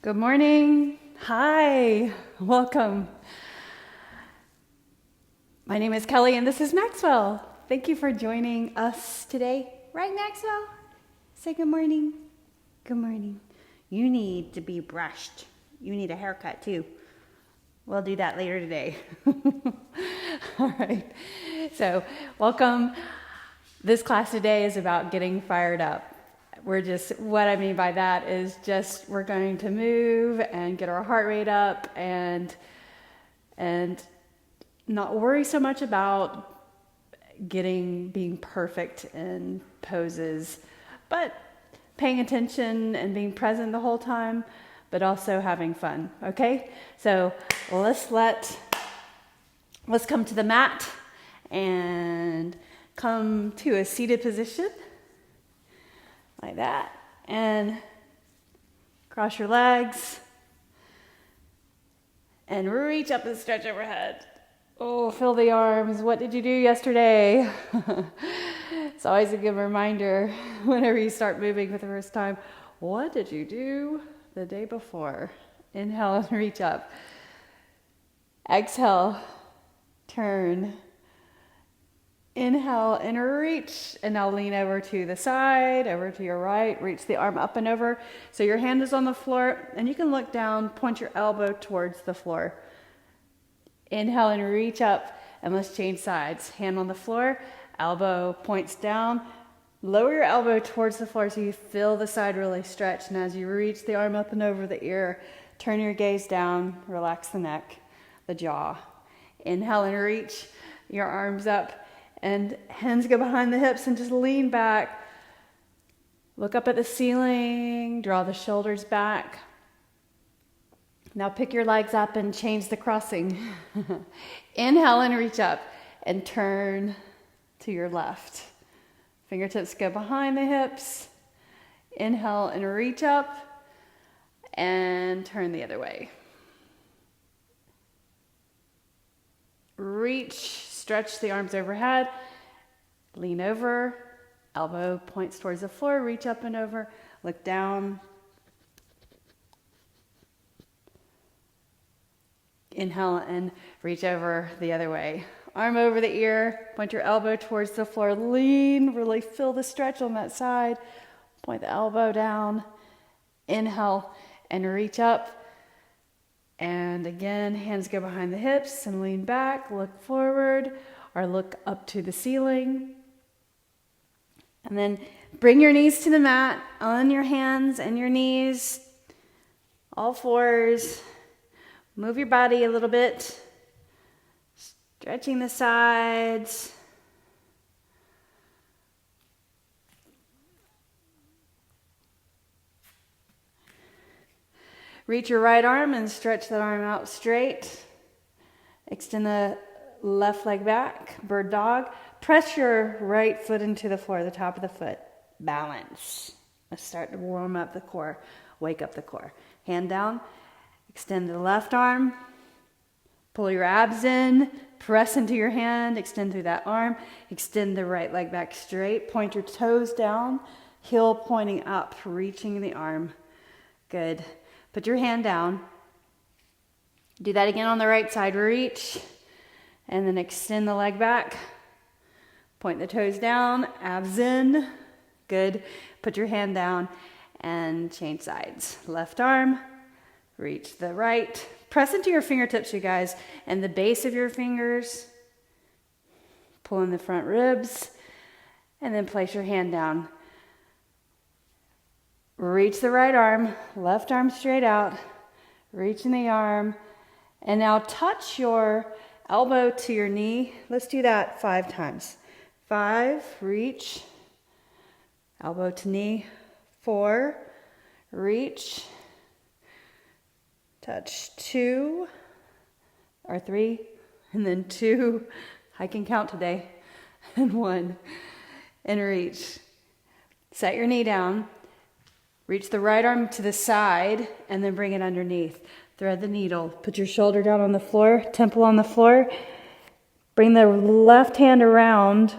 Good morning. Hi. Welcome. My name is Kelly and this is Maxwell. Thank you for joining us today. Right, Maxwell? Say good morning. Good morning. You need to be brushed. You need a haircut too. We'll do that later today. All right. So, welcome. This class today is about getting fired up. What I mean by that is just we're going to move and get our heart rate up and not worry so much about being perfect in poses, but paying attention and being present the whole time, but also having fun. Okay? So let's come to the mat and come to a seated position. Like that, and cross your legs, and reach up and stretch overhead. Oh, feel the arms. What did you do yesterday? It's always a good reminder whenever you start moving for the first time. What did you do the day before? Inhale and reach up. Exhale, turn. Inhale and reach, and now lean over to the side, over to your right, reach the arm up and over. So your hand is on the floor, and you can look down, point your elbow towards the floor. Inhale and reach up, and let's change sides. Hand on the floor, elbow points down. Lower your elbow towards the floor so you feel the side really stretch. And as you reach the arm up and over the ear, turn your gaze down, relax the neck, the jaw. Inhale and reach your arms up. And hands go behind the hips and just lean back. Look up at the ceiling, draw the shoulders back. Now pick your legs up and change the crossing. Inhale and reach up and turn to your left. Fingertips go behind the hips. Inhale and reach up and turn the other way. Reach. Stretch the arms overhead, lean over, elbow points towards the floor, reach up and over, look down. Inhale and reach over the other way. Arm over the ear, point your elbow towards the floor, lean, really feel the stretch on that side. Point the elbow down, inhale and reach up. And again, hands go behind the hips and lean back, look forward, or look up to the ceiling. And then bring your knees to the mat on your hands and your knees, all fours. Move your body a little bit, stretching the sides. Reach your right arm and stretch that arm out straight. Extend the left leg back, bird dog. Press your right foot into the floor, the top of the foot. Balance. Let's start to warm up the core, wake up the core. Hand down, extend the left arm. Pull your abs in, press into your hand, extend through that arm. Extend the right leg back straight. Point your toes down, heel pointing up, reaching the arm. Good. Put your hand down. Do that again on the right side. Reach. And then extend the leg back. Point the toes down. Abs in. Good. Put your hand down and change sides. Left arm. Reach the right. Press into your fingertips, you guys. And the base of your fingers. Pull in the front ribs. And then place your hand down. Reach the right arm, left arm straight out, reach in the arm, and now touch your elbow to your knee. Let's do that 5 times. 5, reach, elbow to knee. 4, reach, touch 2 or 3, and then 2. I can count today. And 1, and reach. Set your knee down. Reach the right arm to the side and then bring it underneath. Thread the needle. Put your shoulder down on the floor, temple on the floor. Bring the left hand around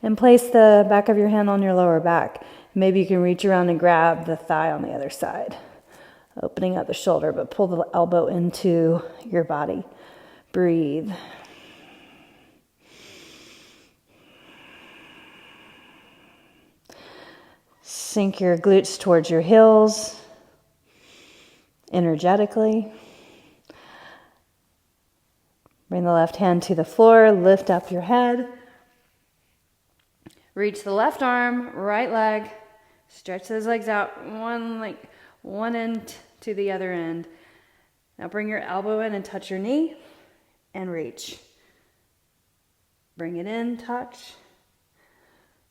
and place the back of your hand on your lower back. Maybe you can reach around and grab the thigh on the other side. Opening up the shoulder, but pull the elbow into your body. Breathe. Sink your glutes towards your heels energetically. Bring the left hand to the floor, lift up your head. Reach the left arm, right leg, stretch those legs out, one end to the other end. Now bring your elbow in and touch your knee and reach. Bring it in, touch.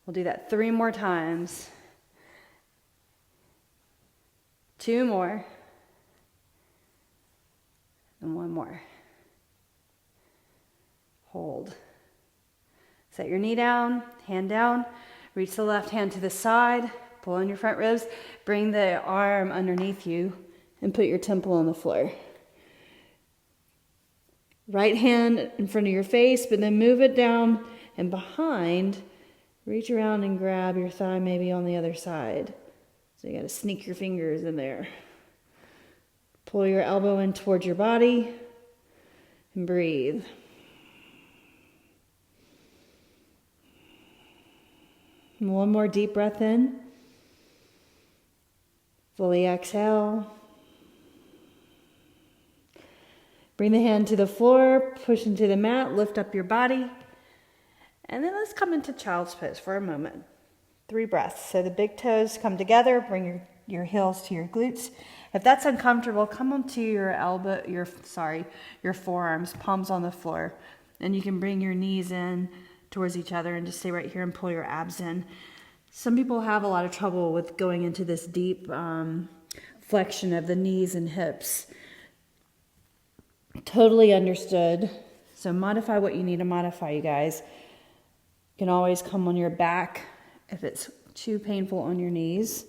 We'll do that 3 more times. 2 more. And 1 more. Hold. Set your knee down, hand down. Reach the left hand to the side. Pull on your front ribs. Bring the arm underneath you and put your temple on the floor. Right hand in front of your face, but then move it down and behind. Reach around and grab your thigh maybe on the other side. So you got to sneak your fingers in there. Pull your elbow in towards your body and breathe. And 1 more deep breath in. Fully exhale. Bring the hand to the floor, push into the mat, lift up your body. And then let's come into child's pose for a moment. 3 breaths. So the big toes come together, bring your heels to your glutes. If that's uncomfortable, come onto your forearms, palms on the floor. And you can bring your knees in towards each other and just stay right here and pull your abs in. Some people have a lot of trouble with going into this deep flexion of the knees and hips. Totally understood. So modify what you need to modify, you guys. You can always come on your back if it's too painful on your knees.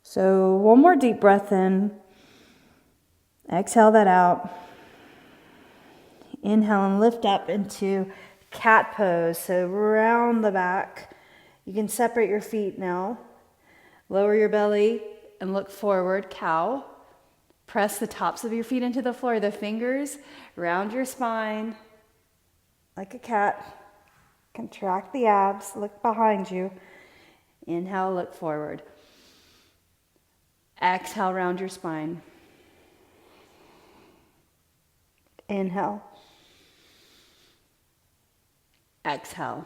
So 1 more deep breath in. Exhale that out. Inhale and lift up into cat pose. So round the back. You can separate your feet now. Lower your belly and look forward, cow. Press the tops of your feet into the floor, the fingers, round your spine like a cat. Contract the abs, look behind you. Inhale, look forward. Exhale, round your spine. Inhale. Exhale.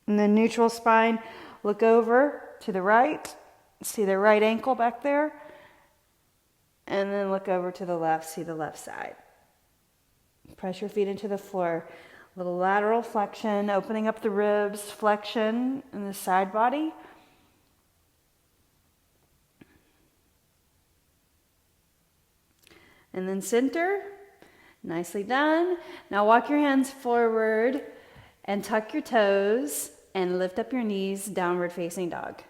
And then neutral spine, look over to the right. See the right ankle back there. And then look over to the left, see the left side. Press your feet into the floor. Little lateral flexion, opening up the ribs, flexion in the side body. And then center. Nicely done. Now walk your hands forward and tuck your toes and lift up your knees, downward facing dog.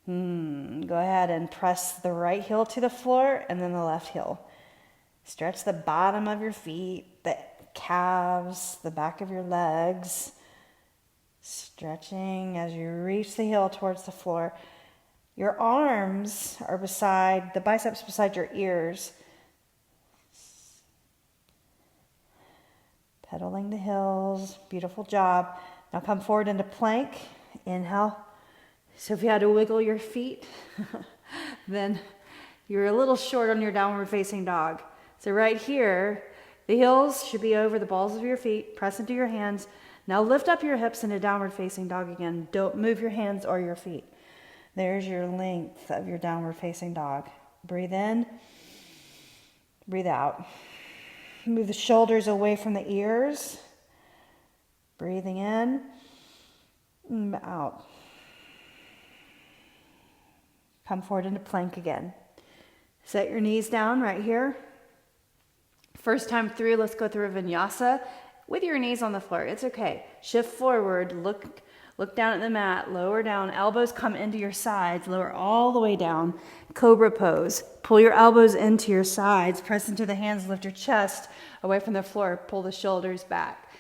Go ahead and press the right heel to the floor and then the left heel. Stretch the bottom of your feet, the calves, the back of your legs. Stretching as you reach the heel towards the floor. Your arms are beside, the biceps beside your ears. Pedaling the heels, beautiful job. Now come forward into plank, inhale. So if you had to wiggle your feet, then you're a little short on your downward facing dog. So right here, the heels should be over the balls of your feet, press into your hands. Now lift up your hips into downward facing dog again. Don't move your hands or your feet. There's your length of your downward facing dog. Breathe in, breathe out. Move the shoulders away from the ears. Breathing in and out. Come forward into plank again. Set your knees down right here. First time through, let's go through a vinyasa with your knees on the floor. It's okay. Shift forward, look down at the mat, lower down, elbows come into your sides, lower all the way down. Cobra pose. Pull your elbows into your sides, press into the hands, lift your chest away from the floor, pull the shoulders back.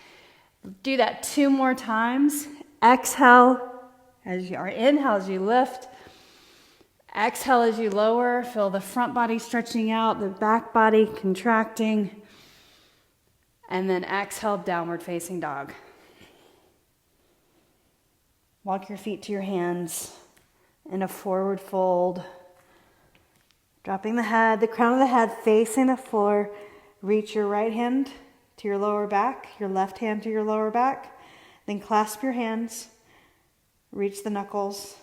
Do that 2 more times. Exhale, inhale as you lift. Exhale as you lower, feel the front body stretching out, the back body contracting. And then exhale, downward facing dog. Walk your feet to your hands in a forward fold. Dropping the head, the crown of the head facing the floor. Reach your right hand to your lower back, your left hand to your lower back. Then clasp your hands. Reach the knuckles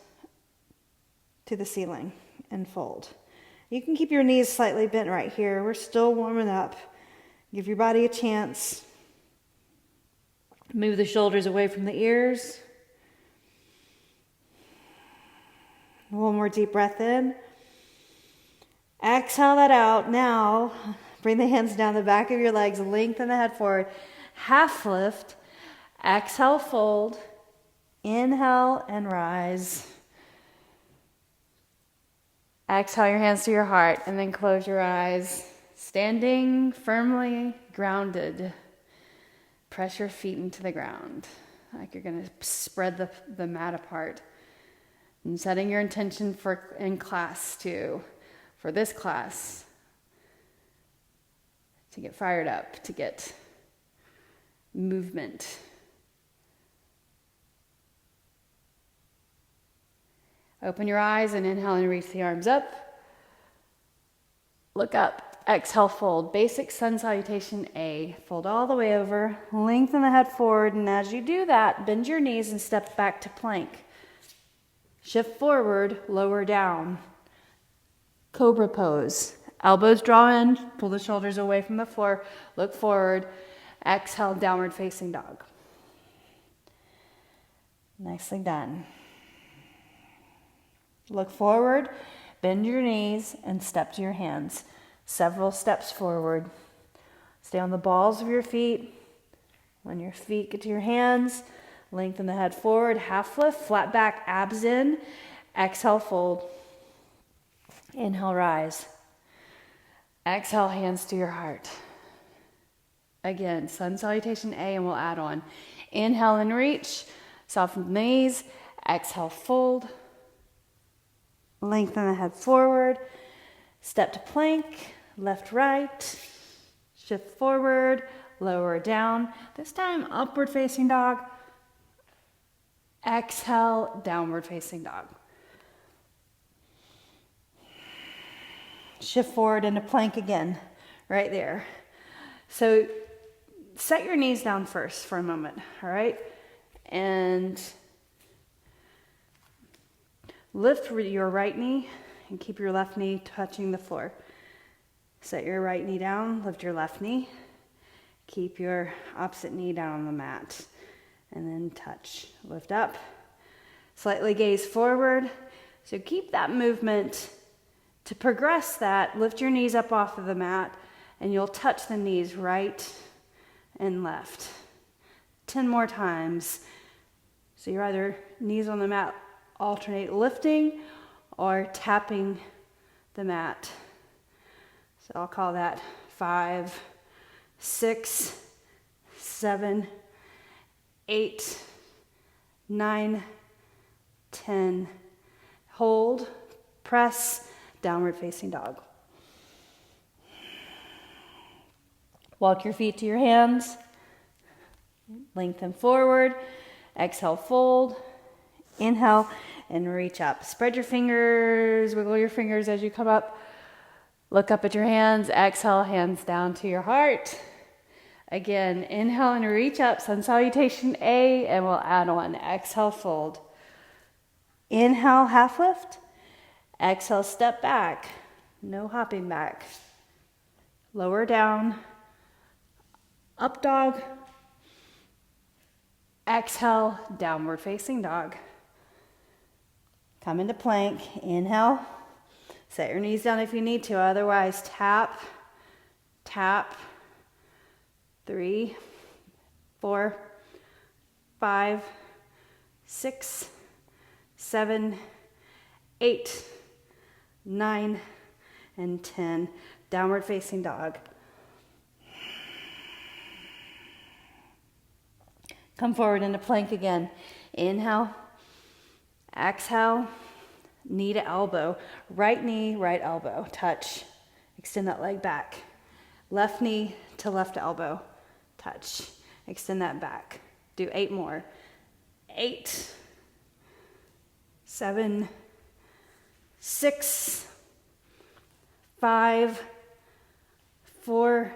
to the ceiling and fold. You can keep your knees slightly bent right here. We're still warming up. Give your body a chance. Move the shoulders away from the ears. One more deep breath in. Exhale that out. Now, bring the hands down the back of your legs. Lengthen the head forward. Half lift. Exhale, fold. Inhale and rise. Exhale your hands to your heart and then close your eyes. Standing firmly grounded. Press your feet into the ground like you're going to spread the mat apart. And setting your intention for this class, to get fired up, to get movement. Open your eyes and inhale and reach the arms up. Look up. Exhale, fold. Basic sun salutation A. Fold all the way over. Lengthen the head forward. And as you do that, bend your knees and step back to plank. Shift forward, lower down. Cobra pose. Elbows draw in. Pull the shoulders away from the floor. Look forward. Exhale, downward facing dog. Nicely done. Look forward, bend your knees, and step to your hands. Several steps forward. Stay on the balls of your feet. When your feet get to your hands, lengthen the head forward, half lift, flat back, abs in. Exhale, fold. Inhale, rise. Exhale, hands to your heart. Again, sun salutation A, and we'll add on. Inhale and reach. Soften the knees. Exhale, fold. Lengthen the head forward. Step to plank. Left, right. Shift forward. Lower down. This time, upward facing dog. Exhale, downward facing dog. Shift forward into plank again. Right there. So set your knees down first for a moment. All right? And lift your right knee and keep your left knee touching the floor. Set your right knee down, lift your left knee. Keep your opposite knee down on the mat. And then touch. Lift up. Slightly gaze forward. So keep that movement. To progress that, lift your knees up off of the mat and you'll touch the knees right and left. 10 more times. So you're either knees on the mat alternate lifting or tapping the mat. So I'll call that 5, 6, 7, 8, 9, 10. Hold, press, downward facing dog. Walk your feet to your hands. Lengthen forward. Exhale, fold. Inhale and reach up. Spread your fingers, wiggle your fingers as you come up. Look up at your hands. Exhale, hands down to your heart. Again, inhale and reach up. Sun salutation A, and we'll add on. Exhale, fold. Inhale, half lift. Exhale, step back. No hopping back. Lower down. Up dog. Exhale, downward facing dog. Come into plank. Inhale. Set your knees down if you need to. Otherwise, tap, tap. 3, 4, 5, 6, 7, 8, 9, and 10. Downward facing dog. Come forward into plank again. Inhale. Exhale. knee to elbow, right knee, right elbow, touch. Extend that leg back. Left knee to left elbow, touch. Extend that back. Do 8 more. 8, 7, 6, 5, 4,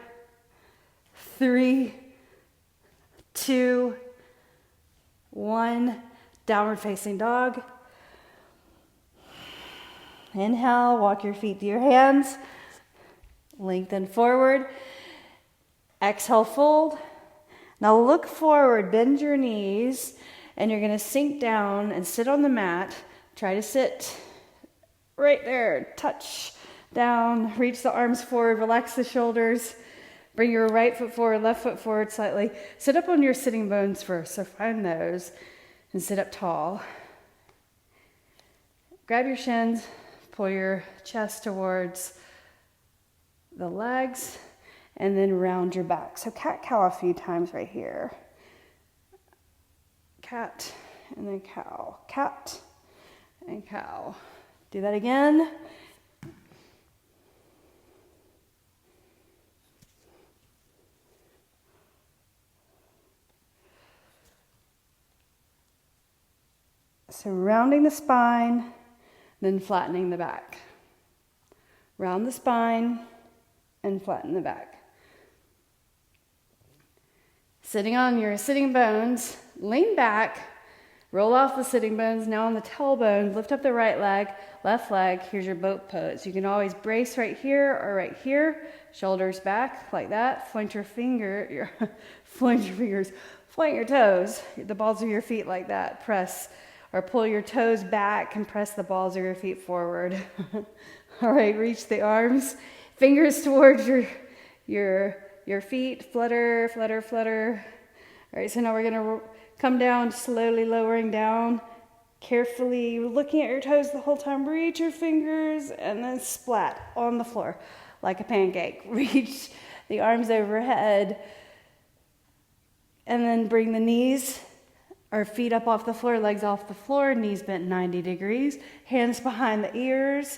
3, 2, 1. Downward facing dog. Inhale, walk your feet to your hands. Lengthen forward. Exhale, fold. Now look forward, bend your knees, and you're going to sink down and sit on the mat. Try to sit right there. Touch down, reach the arms forward, relax the shoulders. Bring your right foot forward, left foot forward slightly. Sit up on your sitting bones first, so find those, and sit up tall. Grab your shins, pull your chest towards the legs, and then round your back. So cat-cow a few times right here. Cat, and then cow. Cat, and cow. Do that again. So rounding the spine, then flattening the back. Round the spine and flatten the back. Sitting on your sitting bones, lean back, roll off the sitting bones. Now on the tailbone, lift up the right leg, left leg. Here's your boat pose. You can always brace right here or right here. Shoulders back like that. Point your fingers, point your toes, the balls of your feet like that. Press or pull your toes back and press the balls of your feet forward. All right, reach the arms, fingers towards your feet, flutter, flutter, flutter. All right, so now we're gonna come down, slowly lowering down, carefully looking at your toes the whole time. Reach your fingers and then splat on the floor like a pancake. Reach the arms overhead and then bring the knees or feet up off the floor, legs off the floor, knees bent 90 degrees, hands behind the ears,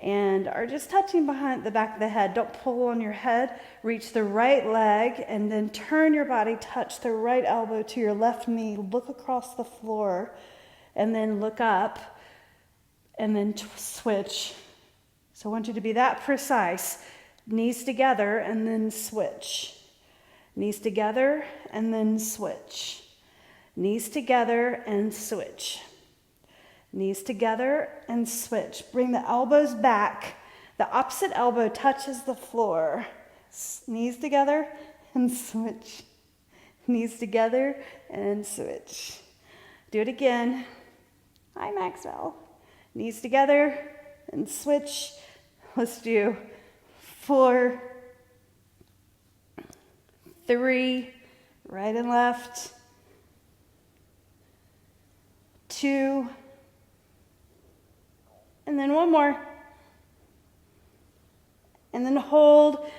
and are just touching behind the back of the head. Don't pull on your head. Reach the right leg and then turn your body, touch the right elbow to your left knee, look across the floor, and then look up, and then switch. So I want you to be that precise. Knees together and then switch. Knees together and then switch. Knees together and switch. Knees together and switch. Bring the elbows back. The opposite elbow touches the floor. Knees together and switch. Knees together and switch. Do it again. Hi, Maxwell. Knees together and switch. Let's do 4, 3, right and left. 2, and then 1 more. And then hold,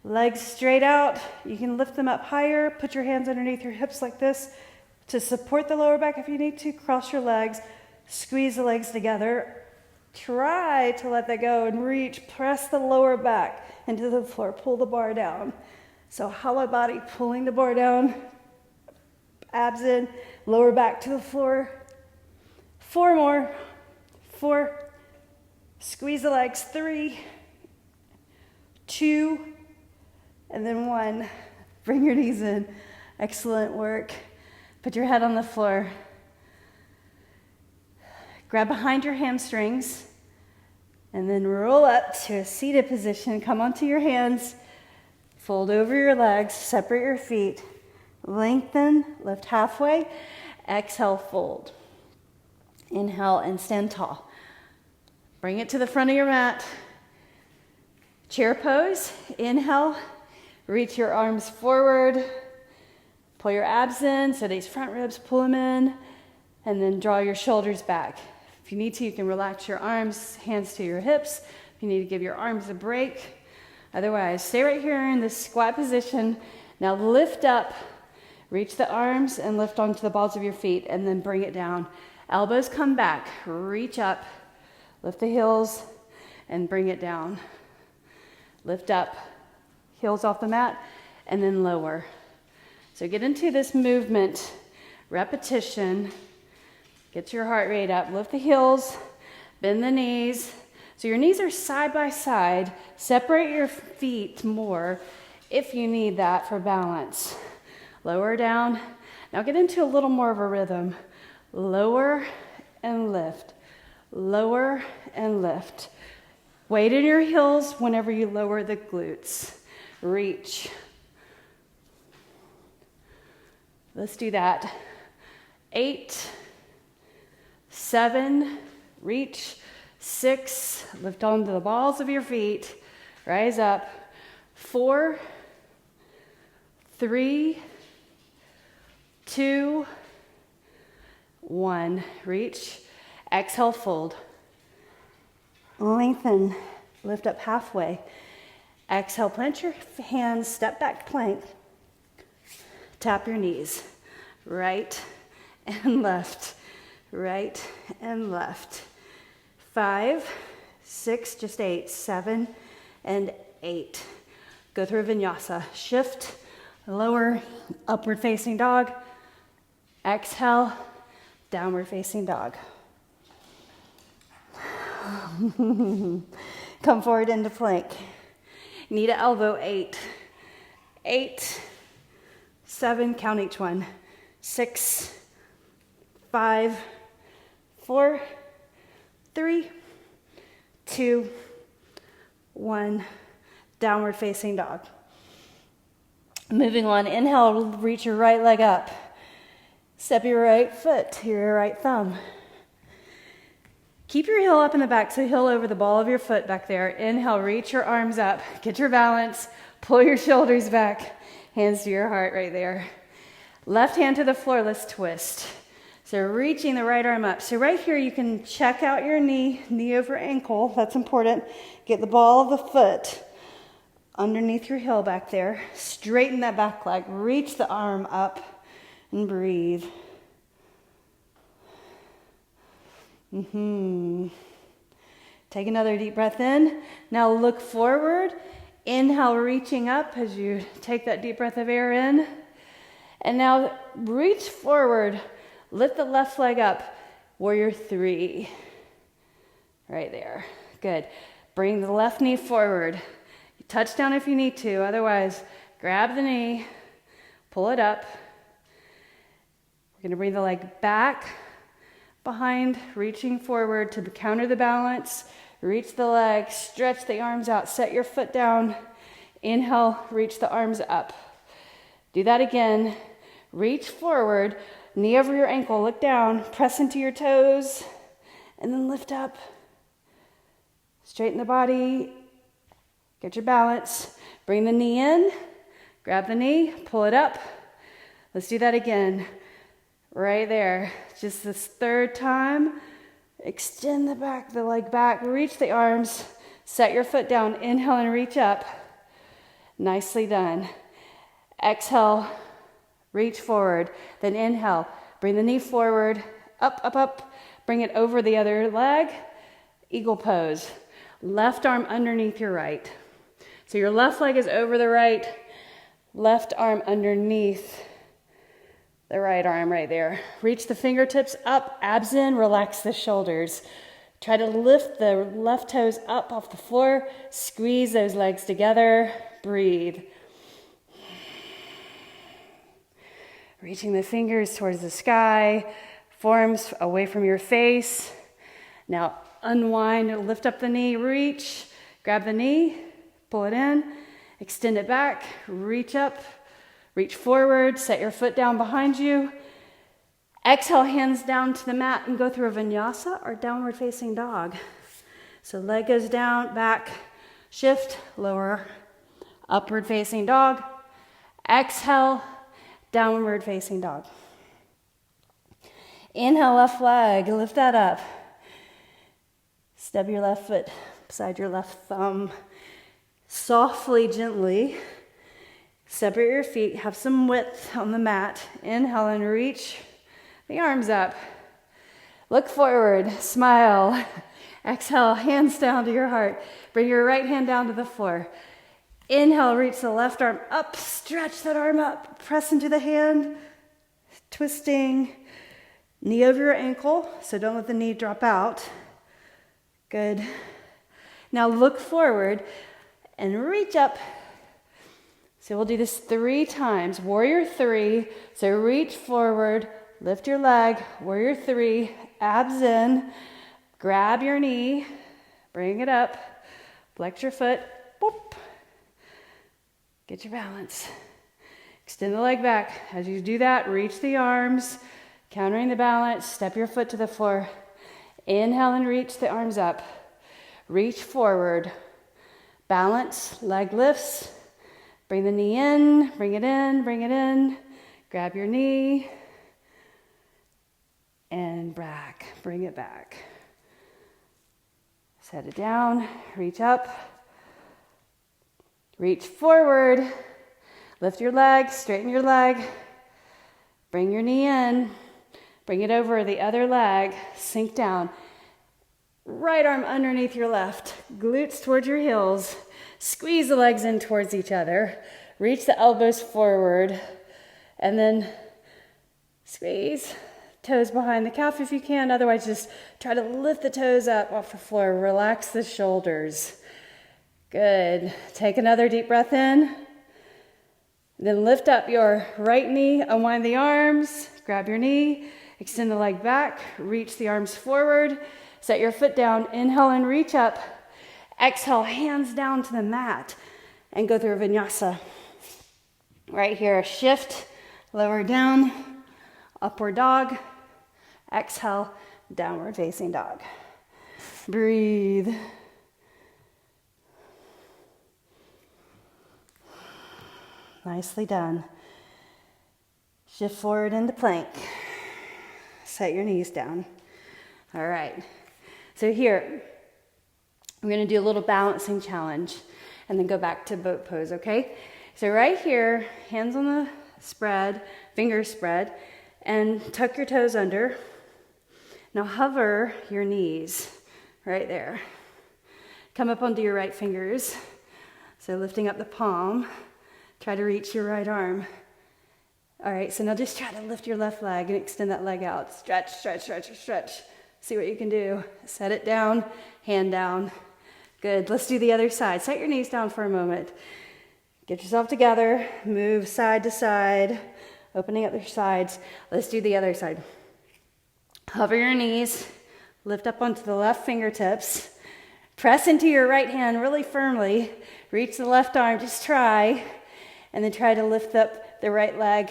legs straight out. You can lift them up higher. Put your hands underneath your hips like this to support the lower back if you need to. Cross your legs, squeeze the legs together. Try to let that go and reach. Press the lower back into the floor. Pull the bar down. So hollow body, pulling the bar down. Abs in, lower back to the floor. 4 more. 4. Squeeze the legs. 3, 2, and then 1. Bring your knees in. Excellent work. Put your head on the floor. Grab behind your hamstrings and then roll up to a seated position. Come onto your hands. Fold over your legs. Separate your feet. Lengthen. Lift halfway. Exhale, fold. Inhale and stand tall. Bring it to the front of your mat. Chair pose. Inhale. Reach your arms forward. Pull your abs in. So these front ribs, pull them in. And then draw your shoulders back. If you need to, you can relax your arms, hands to your hips. If you need to give your arms a break. Otherwise, stay right here in this squat position. Now lift up. Reach the arms and lift onto the balls of your feet and then bring it down. Elbows come back. Reach up. Lift the heels and bring it down. Lift up, heels off the mat, and then lower. So get into this movement, repetition. Get your heart rate up. Lift the heels, bend the knees. So your knees are side by side. Separate your feet more if you need that for balance. Lower down. Now get into a little more of a rhythm. Lower and lift. Lower and lift. Weight in your heels whenever you lower the glutes. Reach. Let's do that. 8, 7, reach. 6, lift onto the balls of your feet. Rise up. 4, 3, 2, 1. Reach. Exhale, fold. Lengthen. Lift up halfway. Exhale, plant your hands, step back plank. Tap your knees. Right and left. Right and left. 5, 6, just 8, 7, and 8. Go through a vinyasa. Shift, lower, upward facing dog. Exhale, downward facing dog. Come forward into plank. Knee to elbow, 8. 8, 7, count each one. 6, 5, 4, 3, 2, 1. Downward facing dog. Moving on, inhale, reach your right leg up. Step your right foot to your right thumb. Keep your heel up in the back, so heel over the ball of your foot back there. Inhale, reach your arms up. Get your balance. Pull your shoulders back. Hands to your heart right there. Left hand to the floor, let's twist. So reaching the right arm up. So right here you can check out your knee, knee over ankle. That's important. Get the ball of the foot underneath your heel back there. Straighten that back leg. Reach the arm up and breathe. Take another deep breath in. Now look forward. Inhale, reaching up as you take that deep breath of air in. And now reach forward. Lift the left leg up. Warrior 3. Right there. Good. Bring the left knee forward. Touch down if you need to. Otherwise, grab the knee. Pull it up. We're going to bring the leg back, behind, reaching forward to counter the balance. Reach the leg. Stretch the arms out. Set your foot down. Inhale. Reach the arms up. Do that again. Reach forward. Knee over your ankle, look down, press into your toes, and then lift up. Straighten the body, get your balance. Bring the knee in, grab the knee, pull it up. Let's do that again. Right there. Just this third time. Extend the leg back, reach the arms, set your foot down, inhale and reach up. Nicely done. Exhale. Reach forward, then inhale. Bring the knee forward, up, up, up. Bring it over the other leg. Eagle pose. Left arm underneath your right. So your left leg is over the right. Left arm underneath the right arm right there. Reach the fingertips up, abs in, relax the shoulders. Try to lift the left toes up off the floor. Squeeze those legs together. Breathe. Reaching the fingers towards the sky, forearms away from your face. Now unwind, lift up the knee, reach, grab the knee, pull it in, extend it back, reach up, reach forward, set your foot down behind you. Exhale, hands down to the mat and go through a vinyasa or downward facing dog. So leg goes down, back, shift, lower, upward facing dog. Exhale, downward facing dog. Inhale, left leg, lift that up. Step your left foot beside your left thumb. Softly, gently, separate your feet, have some width on the mat. Inhale and reach the arms up. Look forward, smile. Exhale, hands down to your heart. Bring your right hand down to the floor. Inhale, reach the left arm up, stretch that arm up, press into the hand, twisting, knee over your ankle, so don't let the knee drop out. Good. Now look forward and reach up. So we'll do this 3 times. Warrior 3, so reach forward, lift your leg, warrior 3, abs in, grab your knee, bring it up, flex your foot, boop. Get your balance. Extend the leg back. As you do that, reach the arms, countering the balance, step your foot to the floor. Inhale and reach the arms up. Reach forward. Balance, leg lifts. Bring the knee in, bring it in, bring it in. Grab your knee. And back, bring it back. Set it down, reach up. Reach forward, lift your leg, straighten your leg, bring your knee in, bring it over the other leg, sink down. Right arm underneath your left, glutes towards your heels, squeeze the legs in towards each other, reach the elbows forward, and then squeeze, toes behind the calf if you can, otherwise just try to lift the toes up off the floor, relax the shoulders. Good. Take another deep breath in. Then lift up your right knee, unwind the arms, grab your knee, extend the leg back, reach the arms forward, set your foot down, inhale and reach up. Exhale, hands down to the mat and go through a vinyasa. Right here, shift, lower down, upward dog. Exhale, downward facing dog. Breathe. Nicely done. Shift forward into plank. Set your knees down. All right. So here, I'm going to do a little balancing challenge and then go back to boat pose, okay? So right here, hands on the spread, fingers spread, and tuck your toes under. Now hover your knees right there. Come up onto your right fingers. So lifting up the palm. Try to reach your right arm. All right, so now just try to lift your left leg and extend that leg out. Stretch, stretch, stretch, stretch. See what you can do. Set it down, hand down. Good, let's do the other side. Set your knees down for a moment. Get yourself together, move side to side, opening up your sides. Let's do the other side. Hover your knees, lift up onto the left fingertips. Press into your right hand really firmly. Reach the left arm, just try. And then try to lift up the right leg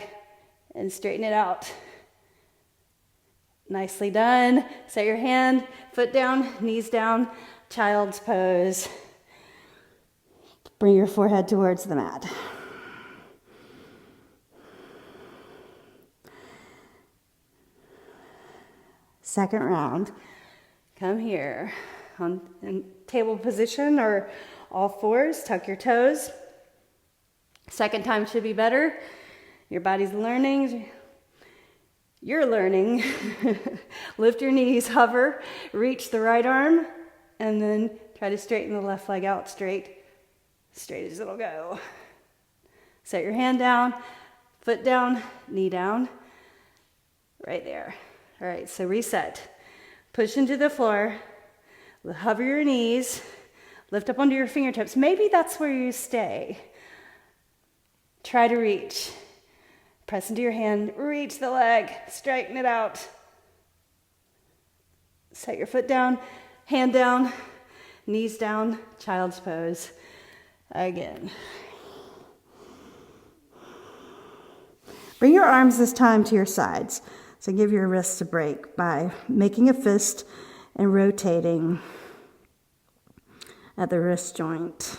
and straighten it out. Nicely done. Set your hand, foot down, knees down, child's pose. Bring your forehead towards the mat. Second round. Come here in table position or all fours. Tuck your toes. Second time should be better. Your body's learning. You're learning. Lift your knees, hover, reach the right arm, and then try to straighten the left leg out straight as it'll go. Set your hand down, foot down, knee down. Right there. All right, so reset. Push into the floor. Hover your knees. Lift up onto your fingertips. Maybe that's where you stay. Try to reach. Press into your hand, reach the leg, straighten it out. Set your foot down, hand down, knees down, child's pose. Again. Bring your arms this time to your sides. So give your wrists a break by making a fist and rotating at the wrist joint.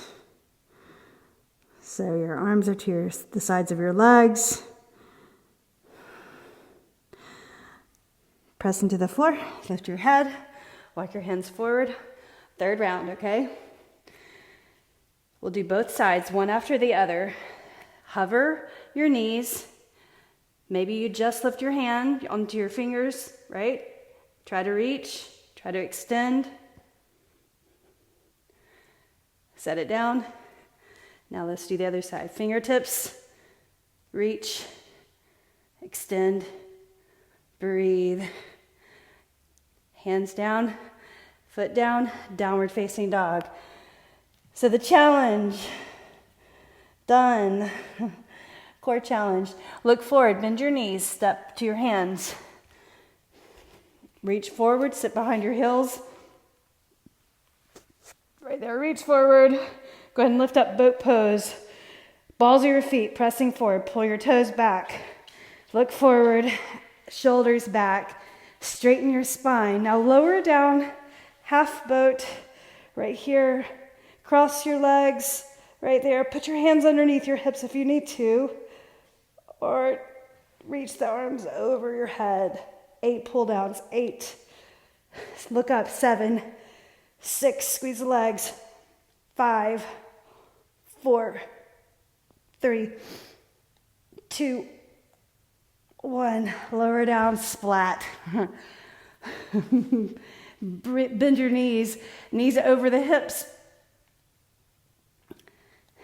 So your arms are to the sides of your legs. Press into the floor, lift your head, walk your hands forward. Third round, okay? We'll do both sides, one after the other. Hover your knees. Maybe you just lift your hand onto your fingers, right? Try to reach, try to extend. Set it down. Now let's do the other side. Fingertips, reach, extend, breathe. Hands down, foot down, downward facing dog. So the challenge, done. Core challenge. Look forward, bend your knees, step to your hands. Reach forward, sit behind your heels. Right there, reach forward. Go ahead and lift up boat pose. Balls of your feet pressing forward, pull your toes back. Look forward, shoulders back. Straighten your spine. Now lower down, half boat, right here. Cross your legs, right there. Put your hands underneath your hips if you need to. Or reach the arms over your head. 8 pull downs, 8. Look up, 7, 6, squeeze the legs. 5, 4, 3, 2, 1. Lower down, splat. Bend your knees, knees over the hips.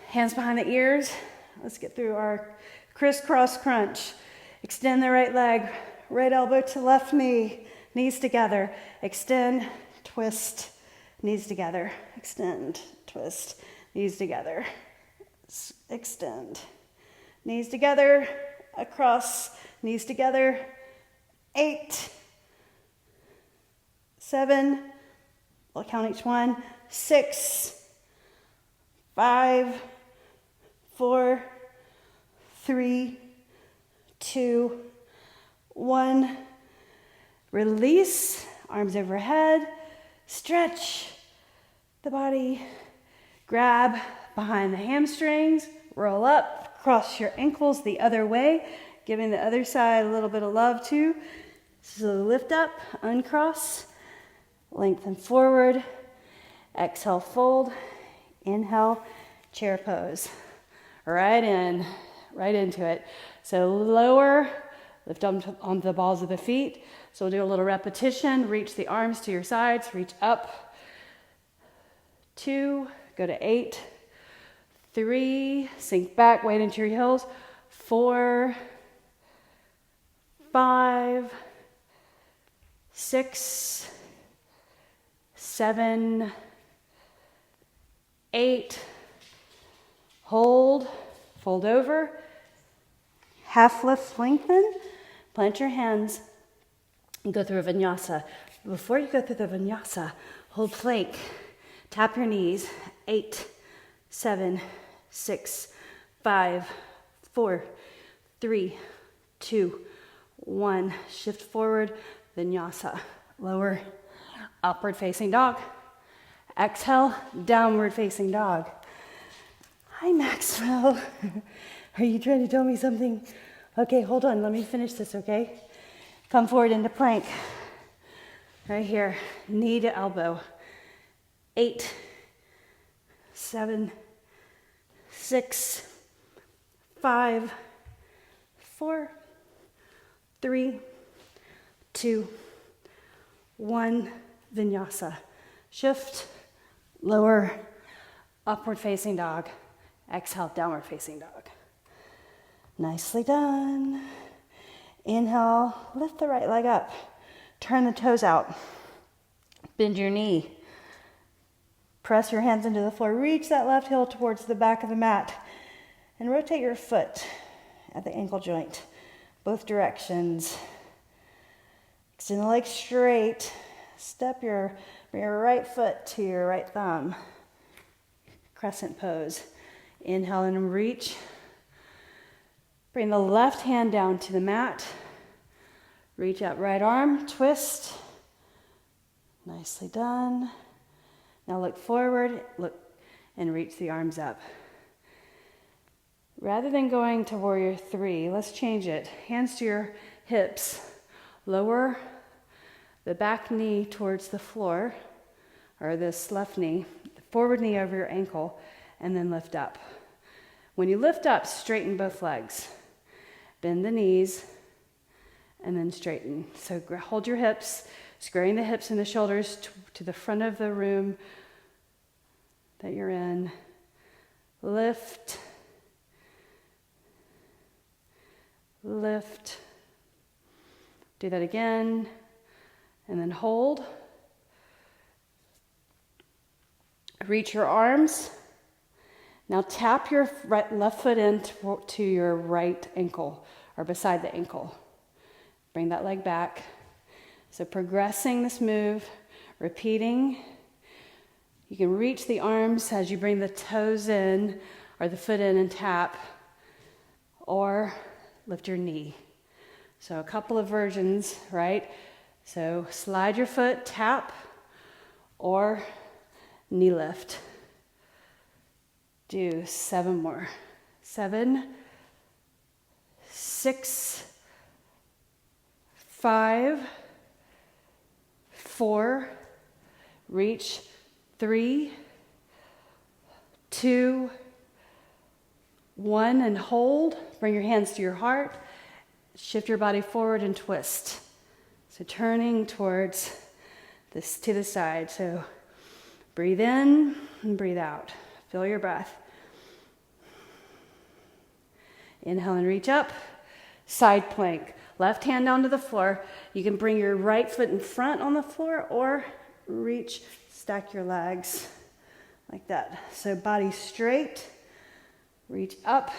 Hands behind the ears. Let's get through our crisscross crunch. Extend the right leg, right elbow to left knee, knees together. Extend, twist, knees together. Extend, twist, knees together. Extend, knees together, across, knees together. 8, 7, I'll count each one. 6, 5, 4, 3, 2, 1. Release, arms overhead. Stretch the body. Grab behind the hamstrings. Roll up, cross your ankles the other way, giving the other side a little bit of love too. So lift up, uncross, lengthen forward. Exhale, fold. Inhale, chair pose. Right into it. So lower, lift onto the balls of the feet. So we'll do a little repetition. Reach the arms to your sides, reach up. 2, go to 8. 3, sink back, weight into your heels. 4, 5, 6, 7, 8. Hold, fold over, half lift, lengthen, plant your hands, and go through a vinyasa. Before you go through the vinyasa, hold plank, tap your knees. 8, 7, 6, 5, 4, 3, 2, 1. Shift forward, vinyasa. Lower, upward facing dog. Exhale, downward facing dog. Hi, Maxwell. Are you trying to tell me something? Okay, hold on. Let me finish this, okay? Come forward into plank. Right here, knee to elbow. 8, 7, 6, 5, 4, 3, 2, 1. Vinyasa. Shift, lower, upward facing dog. Exhale, downward facing dog. Nicely done. Inhale, lift the right leg up. Turn the toes out. Bend your knee. Press your hands into the floor. Reach that left heel towards the back of the mat. And rotate your foot at the ankle joint. Both directions. Extend the leg straight. Step your right foot to your right thumb. Crescent pose. Inhale and reach. Bring the left hand down to the mat. Reach out right arm, twist. Nicely done. Now look forward, look and reach the arms up. Rather than going to warrior 3, let's change it. Hands to your hips. Lower the back knee towards the floor, or this left knee, forward knee over your ankle, and then lift up. When you lift up, straighten both legs. Bend the knees, and then straighten. So hold your hips, squaring the hips and the shoulders to the front of the room. that you're in. Lift, lift. Do that again, and then hold. Reach your arms. Now tap your left foot into your right ankle, or beside the ankle. Bring that leg back. So progressing this move, repeating. You can reach the arms as you bring the toes in, or the foot in and tap, or lift your knee. So a couple of versions, right? So slide your foot, tap, or knee lift. Do 7 more. 7, 6, 5, 4, reach, 3, 2, 1, and hold. Bring your hands to your heart. Shift your body forward and twist. So turning towards this to the side. So breathe in and breathe out. Feel your breath. Inhale and reach up. Side plank. Left hand down to the floor. You can bring your right foot in front on the floor or reach, stack your legs like that. So body straight. Reach up.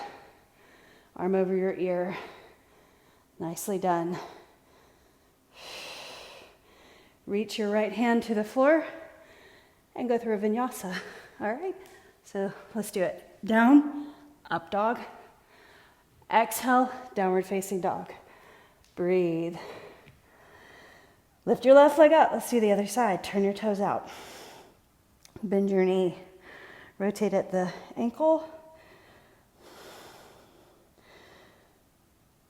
Arm over your ear. Nicely done. Reach your right hand to the floor and go through a vinyasa. All right? So let's do it. Down, up dog. Exhale, downward facing dog. Breathe. Lift your left leg up. Let's do the other side. Turn your toes out. Bend your knee. Rotate at the ankle.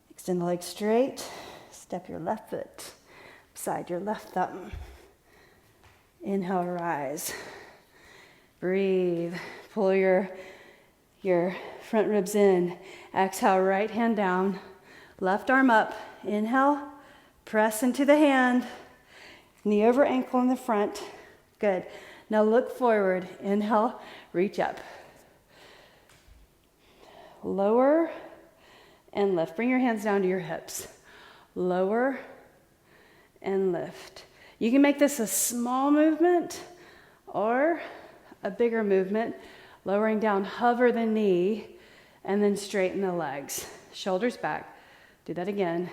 Extend the leg straight. Step your left foot beside your left thumb. Inhale, rise. Breathe. Pull your front ribs in. Exhale, right hand down. Left arm up. Inhale. Press into the hand. Knee over ankle in the front. Good. Now look forward. Inhale. Reach up. Lower and lift. Bring your hands down to your hips. Lower and lift. You can make this a small movement or a bigger movement. Lowering down, hover the knee, and then straighten the legs. Shoulders back. Do that again.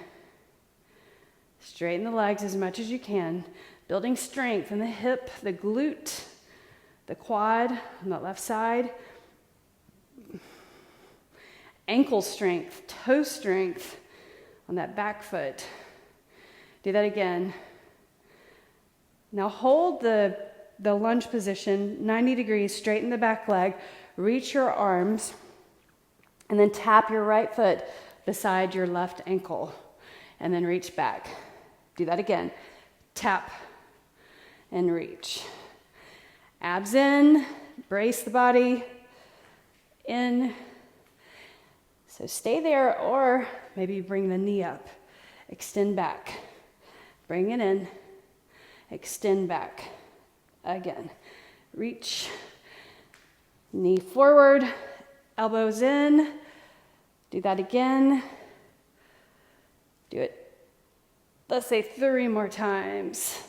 Straighten the legs as much as you can. Building strength in the hip, the glute, the quad on that left side. Ankle strength, toe strength on that back foot. Do that again. Now hold the lunge position, 90 degrees, straighten the back leg, reach your arms, and then tap your right foot beside your left ankle, and then reach back. Do that again. Tap and reach. Abs in, brace the body in. So stay there, or maybe bring the knee up. Extend back. Bring it in. Extend back. Again. Reach. Knee forward. Elbows in. Do that again. Do it. Let's say 3 more times.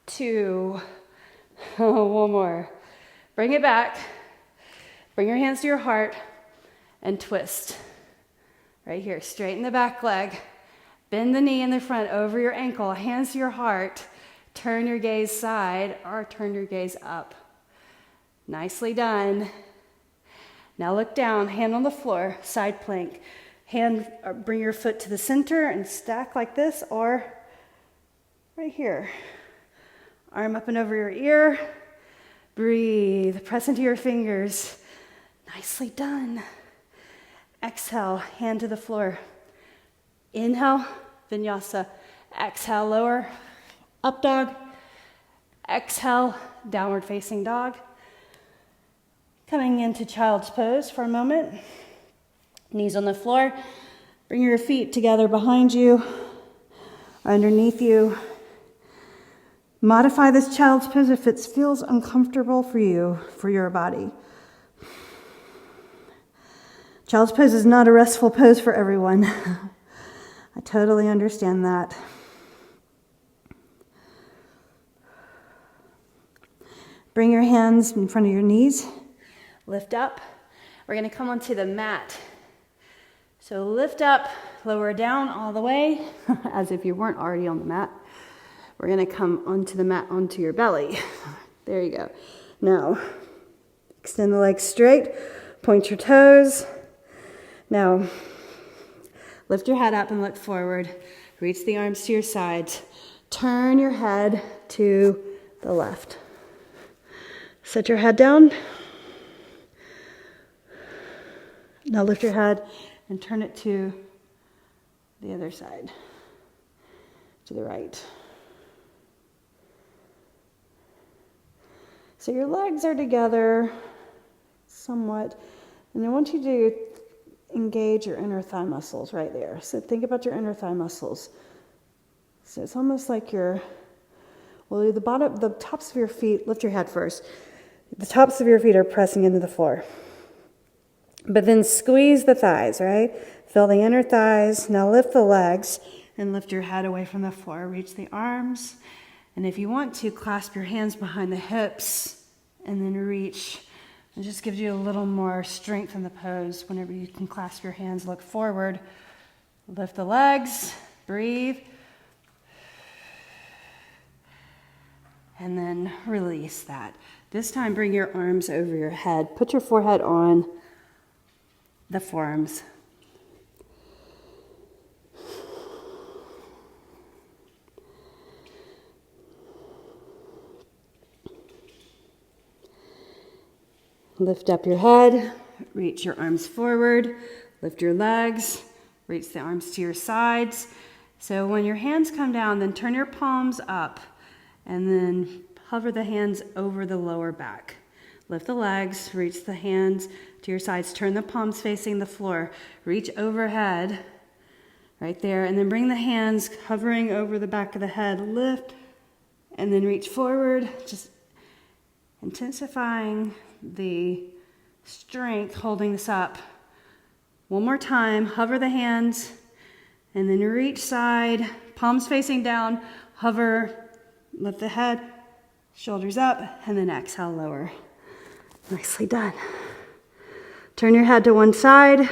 2. 1 more. Bring it back. Bring your hands to your heart and twist. Right here. Straighten the back leg. Bend the knee in the front over your ankle. Hands to your heart. Turn your gaze side or turn your gaze up. Nicely done. Now look down, hand on the floor, side plank. Bring your foot to the center and stack like this, or right here. Arm up and over your ear. Breathe, press into your fingers. Nicely done. Exhale, hand to the floor. Inhale, vinyasa. Exhale, lower, up dog. Exhale, downward facing dog. Coming into child's pose for a moment. Knees on the floor. Bring your feet together behind you, underneath you. Modify this child's pose if it feels uncomfortable for you, for your body. Child's pose is not a restful pose for everyone. I totally understand that. Bring your hands in front of your knees. Lift up. We're going to come onto the mat. So lift up, lower down all the way, as if you weren't already on the mat. We're going to come onto the mat, onto your belly. There you go. Now, extend the legs straight, point your toes. Now, lift your head up and look forward. Reach the arms to your sides. Turn your head to the left. Set your head down. Now lift your head and turn it to the other side, to the right. So your legs are together somewhat, and I want you to engage your inner thigh muscles right there. So think about your inner thigh muscles. So it's almost like the tops of your feet, lift your head first. The tops of your feet are pressing into the floor. But then squeeze the thighs, right? Feel the inner thighs. Now lift the legs and lift your head away from the floor. Reach the arms. And if you want to, clasp your hands behind the hips and then reach. It just gives you a little more strength in the pose. Whenever you can clasp your hands, look forward. Lift the legs. Breathe. And then release that. This time, bring your arms over your head. Put your forehead on the forearms. Lift up your head, reach your arms forward, lift your legs, reach the arms to your sides. So when your hands come down, then turn your palms up and then hover the hands over the lower back. Lift the legs, reach the hands to your sides, turn the palms facing the floor, reach overhead, right there, and then bring the hands hovering over the back of the head, lift, and then reach forward, just intensifying the strength, holding this up. One more time, hover the hands, and then reach side, palms facing down, hover, lift the head, shoulders up, and then exhale, lower. Nicely done. Turn your head to one side.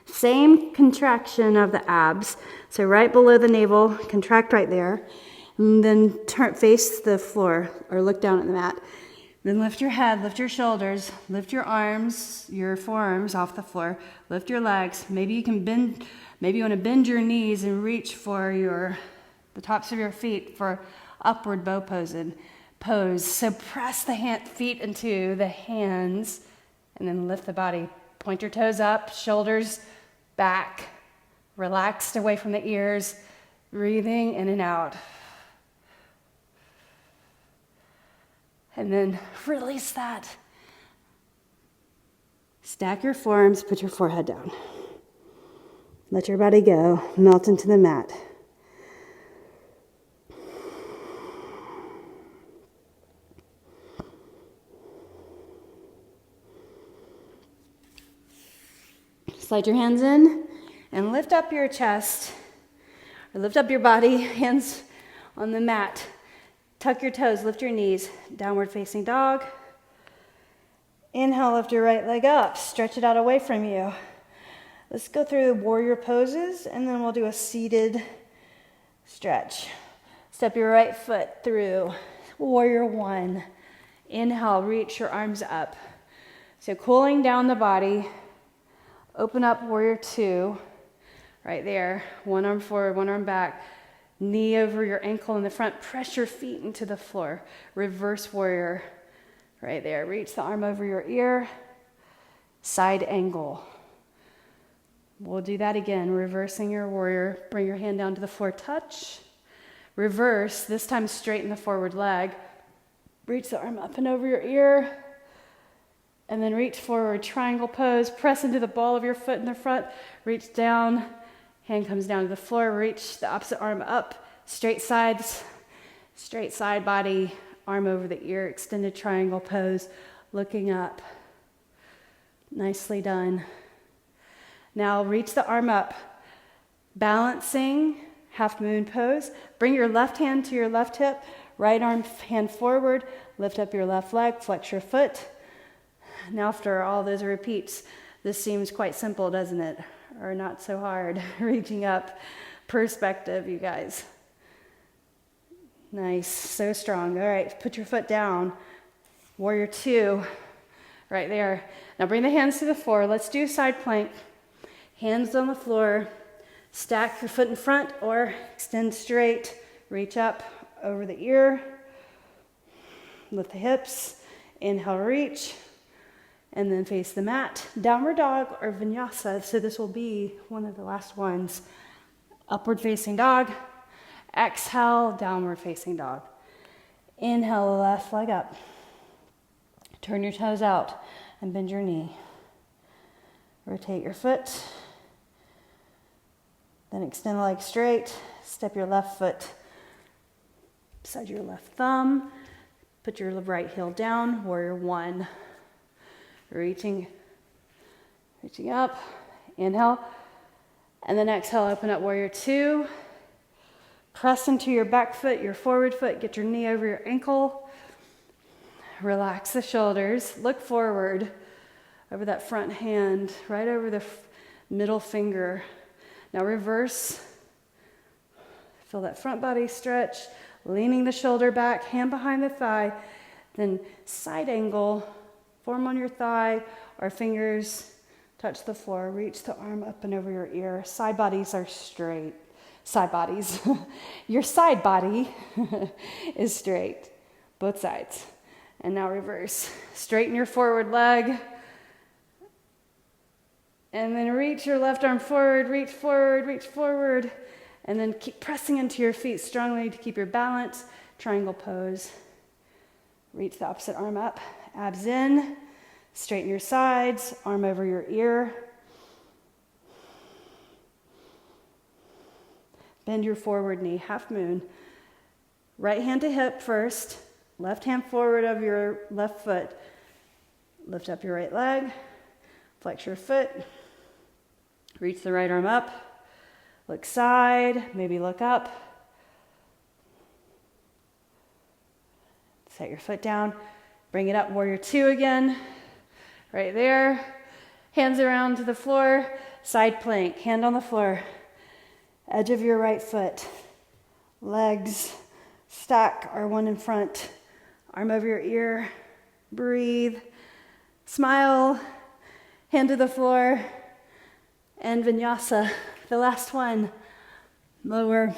Same contraction of the abs. So right below the navel, contract right there. And then face the floor or look down at the mat. Then lift your head, lift your shoulders, lift your arms, your forearms off the floor. Lift your legs. Maybe you can bend, maybe you want to bend your knees and reach for the tops of your feet for upward bow pose. So press the feet into the hands and then lift the body. Point your toes up, shoulders back, relaxed away from the ears, breathing in and out. And then release that. Stack your forearms, put your forehead down. Let your body go, melt into the mat. Slide your hands in and lift up your chest, or lift up your body, hands on the mat. Tuck your toes, lift your knees, downward facing dog. Inhale, lift your right leg up, stretch it out away from you. Let's go through the warrior poses, and then we'll do a seated stretch. Step your right foot through warrior one. Inhale, reach your arms up. So cooling down the body. Open up warrior two, right there. One arm forward, one arm back. Knee over your ankle in the front. Press your feet into the floor. Reverse warrior, right there. Reach the arm over your ear. Side angle. We'll do that again. Reversing your warrior. Bring your hand down to the floor. Touch. Reverse. This time straighten the forward leg. Reach the arm up and over your ear. And then reach forward, triangle pose, press into the ball of your foot in the front, reach down, hand comes down to the floor, reach the opposite arm up, straight sides, straight side body, arm over the ear, extended triangle pose, looking up. Nicely done. Now reach the arm up, balancing, half moon pose. Bring your left hand to your left hip, right arm hand forward, lift up your left leg, flex your foot. Now after all those repeats, this seems quite simple, doesn't it? Or not so hard. Reaching up, perspective, you guys. Nice, so strong. All right, put your foot down. Warrior two, right there. Now bring the hands to the floor. Let's do side plank. Hands on the floor. Stack your foot in front or extend straight. Reach up over the ear. Lift the hips. Inhale, reach. And then face the mat. Downward dog or vinyasa. So this will be one of the last ones. Upward facing dog. Exhale, downward facing dog. Inhale, the left leg up. Turn your toes out and bend your knee. Rotate your foot. Then extend the leg straight. Step your left foot beside your left thumb. Put your right heel down. Warrior one. Reaching up. Inhale. And then exhale, open up warrior two. Press into your back foot, your forward foot. Get your knee over your ankle. Relax the shoulders. Look forward over that front hand, right over the middle finger. Now reverse. Feel that front body stretch. Leaning the shoulder back, hand behind the thigh. Then side angle. Form on your thigh, or fingers touch the floor. Reach the arm up and over your ear. Side bodies are straight. Side bodies. Your side body is straight. Both sides. And now reverse. Straighten your forward leg. And then reach your left arm forward, reach forward, reach forward. And then keep pressing into your feet strongly to keep your balance. Triangle pose. Reach the opposite arm up. Abs in, straighten your sides, arm over your ear. Bend your forward knee, half moon. Right hand to hip first, left hand forward of your left foot. Lift up your right leg, flex your foot, reach the right arm up, look side, maybe look up. Set your foot down. Bring it up, warrior two again, right there. Hands around to the floor, side plank, hand on the floor. Edge of your right foot. Legs stack or one in front. Arm over your ear. Breathe. Smile. Hand to the floor. And vinyasa, the last one. Lower.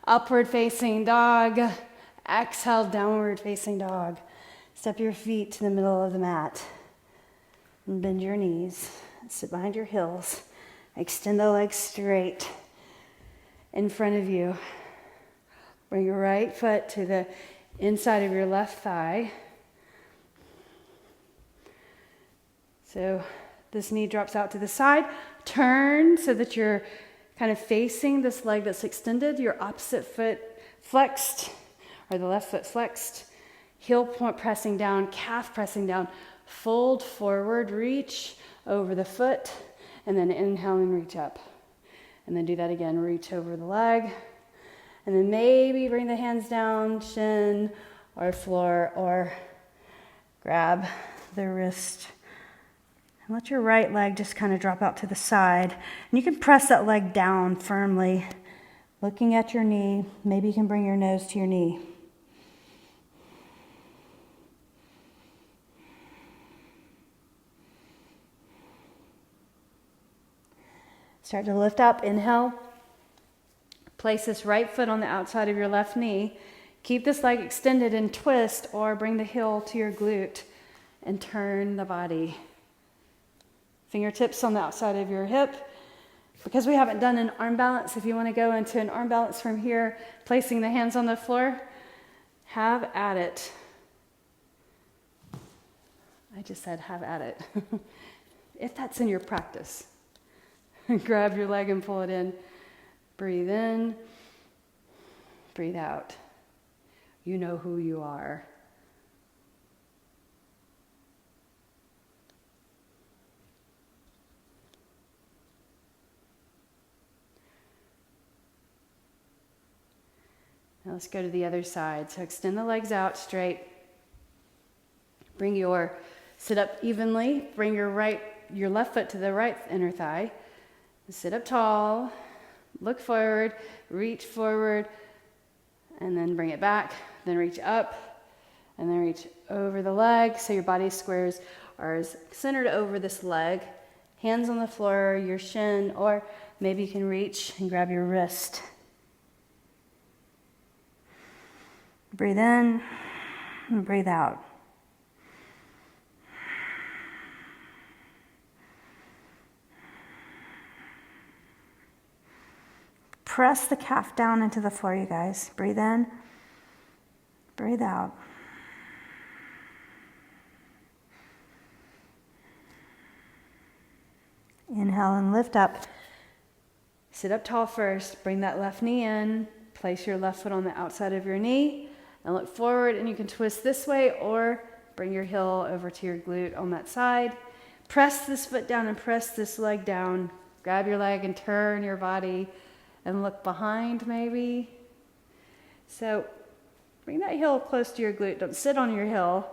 Upward facing dog. Exhale, downward facing dog. Step your feet to the middle of the mat and bend your knees. Sit behind your heels. Extend the legs straight in front of you. Bring your right foot to the inside of your left thigh. So this knee drops out to the side. Turn so that you're kind of facing this leg that's extended. Your opposite foot flexed, or the left foot flexed. Heel point pressing down, calf pressing down. Fold forward, reach over the foot, and then inhale and reach up. And then do that again, reach over the leg. And then maybe bring the hands down, shin or floor, or grab the wrist. And let your right leg just kind of drop out to the side. And you can press that leg down firmly, looking at your knee. Maybe you can bring your nose to your knee. Start to lift up, inhale. Place this right foot on the outside of your left knee. Keep this leg extended and twist, or bring the heel to your glute and turn the body. Fingertips on the outside of your hip. Because we haven't done an arm balance, if you want to go into an arm balance from here, placing the hands on the floor, have at it. I just said have at it. If that's in your practice. Grab your leg and pull it in. Breathe in. Breathe out. You know who you are. Now let's go to the other side. So extend the legs out straight. Sit up evenly. Bring your left foot to the right inner thigh. Sit up tall. Look forward. Reach forward. And then bring it back. Then reach up. And then reach over the leg. So your body squares are centered over this leg. Hands on the floor, your shin, or maybe you can reach and grab your wrist. Breathe in and breathe out. Press the calf down into the floor, you guys. Breathe in, breathe out. Inhale and lift up. Sit up tall first. Bring that left knee in. Place your left foot on the outside of your knee. And look forward, and you can twist this way or bring your heel over to your glute on that side. Press this foot down and press this leg down. Grab your leg and turn your body and look behind maybe. So bring that heel close to your glute. Don't sit on your heel,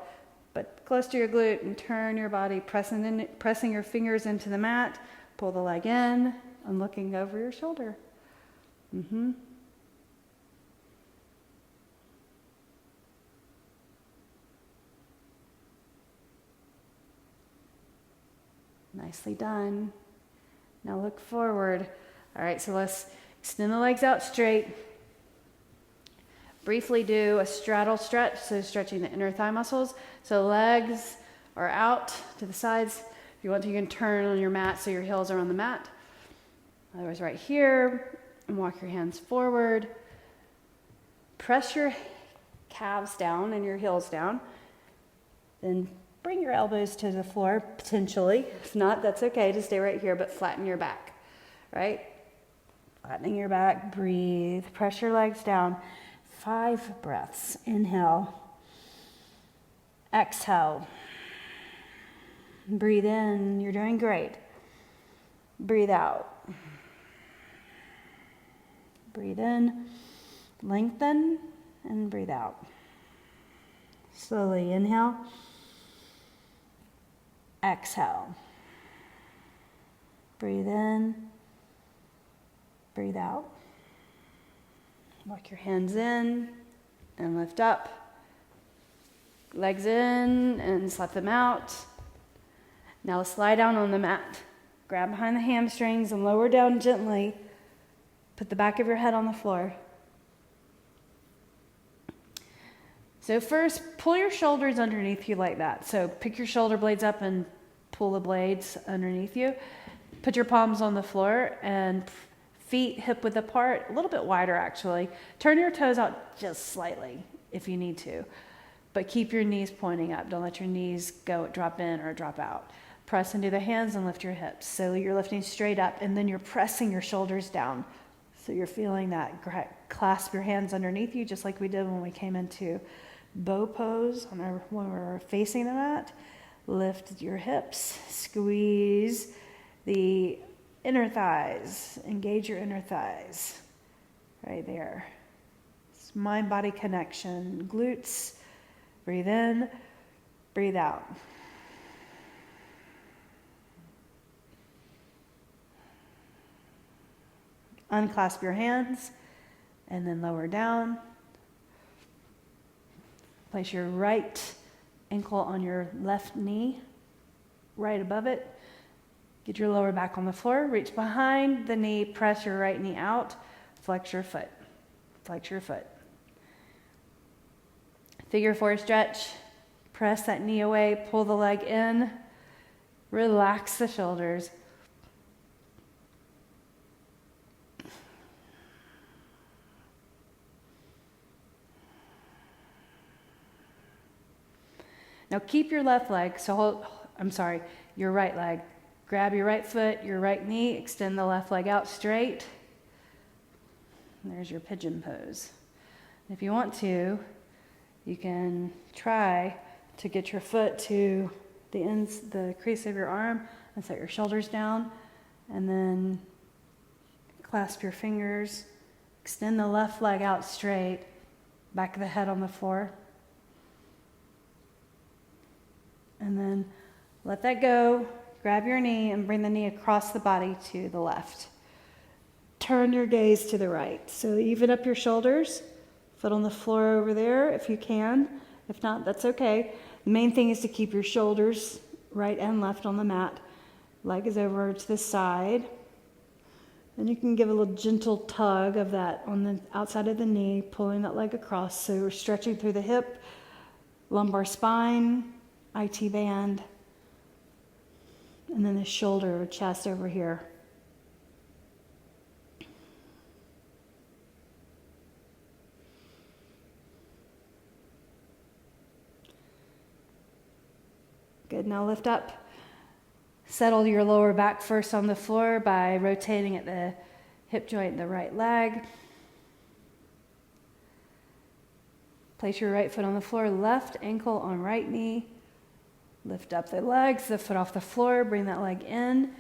but close to your glute and turn your body, pressing your fingers into the mat. Pull the leg in and looking over your shoulder. Nicely done. Now look forward. All right, so let's extend the legs out straight. Briefly do a straddle stretch, so stretching the inner thigh muscles. So legs are out to the sides. If you want to, you can turn on your mat so your heels are on the mat. Otherwise, right here, and walk your hands forward. Press your calves down and your heels down. Then bring your elbows to the floor, potentially. If not, that's okay to stay right here, but flatten your back, right? Flattening your back, breathe. Press your legs down. 5 breaths. Inhale. Exhale. Breathe in. You're doing great. Breathe out. Breathe in. Lengthen and breathe out. Slowly inhale. Exhale. Breathe in. Breathe out. Walk your hands in and lift up. Legs in and slap them out. Now slide down on the mat. Grab behind the hamstrings and lower down gently. Put the back of your head on the floor. So first, pull your shoulders underneath you like that. So pick your shoulder blades up and pull the blades underneath you. Put your palms on the floor and feet hip width apart, a little bit wider actually. Turn your toes out just slightly if you need to, but keep your knees pointing up. Don't let your knees drop in or drop out. Press into the hands and lift your hips. So you're lifting straight up and then you're pressing your shoulders down. So you're feeling that. Clasp your hands underneath you just like we did when we came into bow pose when we were facing the mat. Lift your hips, squeeze the inner thighs, engage your inner thighs, right there. It's mind-body connection, glutes, breathe in, breathe out. Unclasp your hands and then lower down. Place your right ankle on your left knee, right above it. Get your lower back on the floor. Reach behind the knee. Press your right knee out. Flex your foot. Flex your foot. Figure 4 stretch. Press that knee away. Pull the leg in. Relax the shoulders. Now keep your left leg, your right leg. Grab your right foot, your right knee, extend the left leg out straight. And there's your pigeon pose. If you want to, you can try to get your foot to the crease of your arm and set your shoulders down, and then clasp your fingers, extend the left leg out straight, back of the head on the floor, and then let that go, grab your knee and bring the knee across the body to the left. Turn your gaze to the right. So even up your shoulders, foot on the floor over there if you can. If not, that's okay. The main thing is to keep your shoulders right and left on the mat. Leg is over to the side. And you can give a little gentle tug of that on the outside of the knee, pulling that leg across. So we're stretching through the hip, lumbar spine, IT band, and then the shoulder, chest over here. Good, now lift up. Settle your lower back first on the floor by rotating at the hip joint in the right leg. Place your right foot on the floor, left ankle on right knee. Lift up the legs, the foot off the floor, bring that leg in,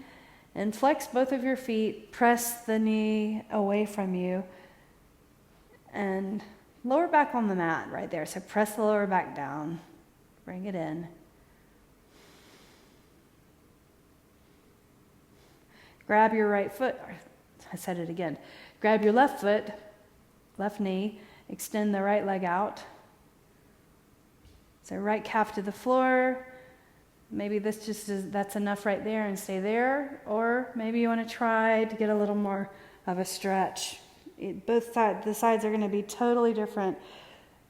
and flex both of your feet. Press the knee away from you, and lower back on the mat right there. So press the lower back down, bring it in. Grab your right foot, I said it again. Grab your left foot, left knee, extend the right leg out. So right calf to the floor. Maybe that's enough right there and stay there. Or maybe you want to try to get a little more of a stretch. The sides are going to be totally different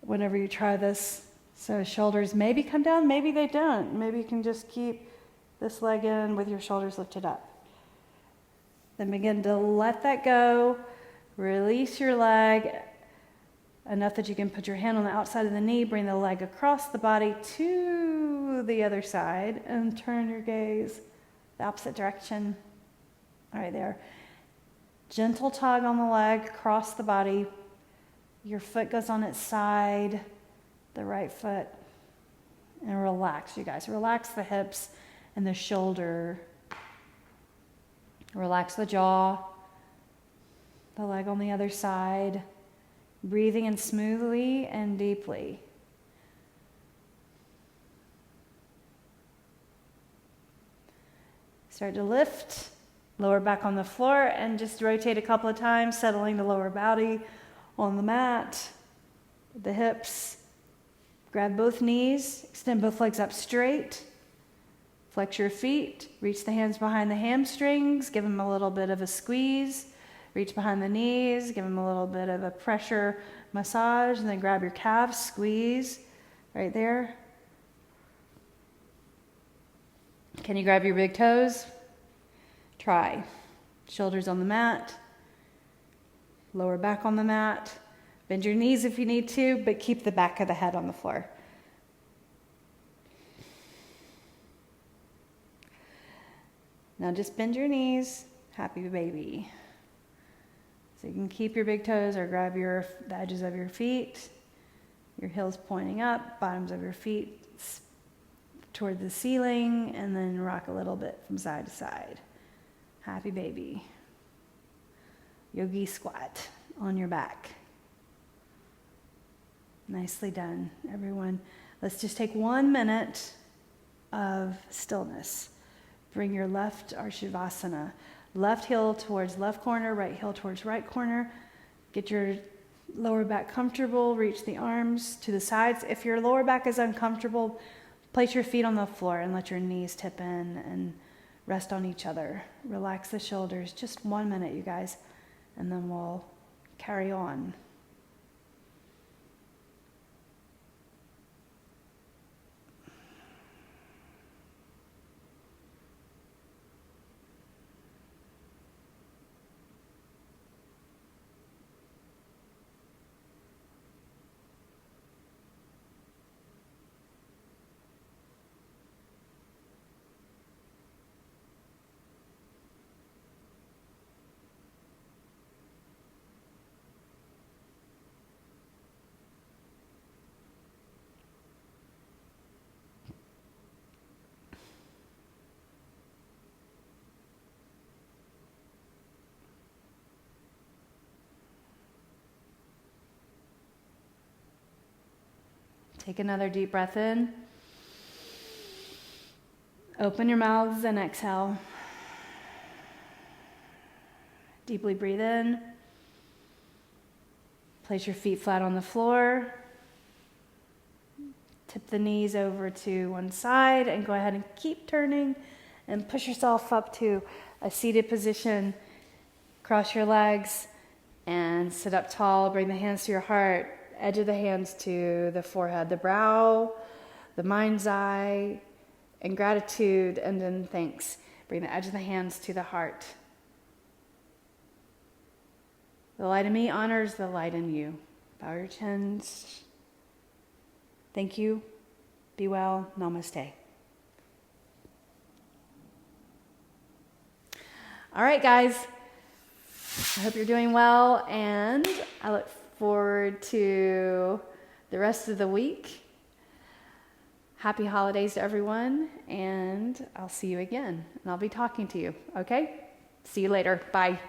whenever you try this. So shoulders maybe come down, maybe they don't. Maybe you can just keep this leg in with your shoulders lifted up. Then begin to let that go. Release your leg enough that you can put your hand on the outside of the knee, bring the leg across the body to the other side, and turn your gaze the opposite direction. All right, there. Gentle tug on the leg, across the body. Your foot goes on its side, the right foot, and relax, you guys. Relax the hips and the shoulder. Relax the jaw, the leg on the other side, breathing in smoothly and deeply. Start to lift, lower back on the floor, and just rotate a couple of times, settling the lower body on the mat, the hips. Grab both knees, extend both legs up straight. Flex your feet, reach the hands behind the hamstrings, give them a little bit of a squeeze. Reach behind the knees, give them a little bit of a pressure massage, and then grab your calves, squeeze right there. Can you grab your big toes? Try. Shoulders on the mat, lower back on the mat. Bend your knees if you need to, but keep the back of the head on the floor. Now just bend your knees, happy baby. So you can keep your big toes or grab the edges of your feet, your heels pointing up, bottoms of your feet toward the ceiling, and then rock a little bit from side to side. Happy baby. Yogi squat on your back. Nicely done, everyone. Let's just take 1 minute of stillness. Bring your left Arshavasana. Left heel towards left corner, right heel towards right corner. Get your lower back comfortable. Reach the arms to the sides. If your lower back is uncomfortable, place your feet on the floor and let your knees tip in and rest on each other. Relax the shoulders. Just 1 minute, you guys, and then we'll carry on. Take another deep breath in. Open your mouths and exhale. Deeply breathe in. Place your feet flat on the floor. Tip the knees over to one side and go ahead and keep turning and push yourself up to a seated position. Cross your legs and sit up tall. Bring the hands to your heart, edge of the hands to the forehead, the brow, the mind's eye, and gratitude, and then thanks. Bring the edge of the hands to the heart. The light in me honors the light in you. Bow your chins. Thank you. Be well. Namaste. All right, guys. I hope you're doing well, and I look forward to the rest of the week. Happy holidays to everyone, and I'll see you again. And I'll be talking to you, okay? See you later. Bye.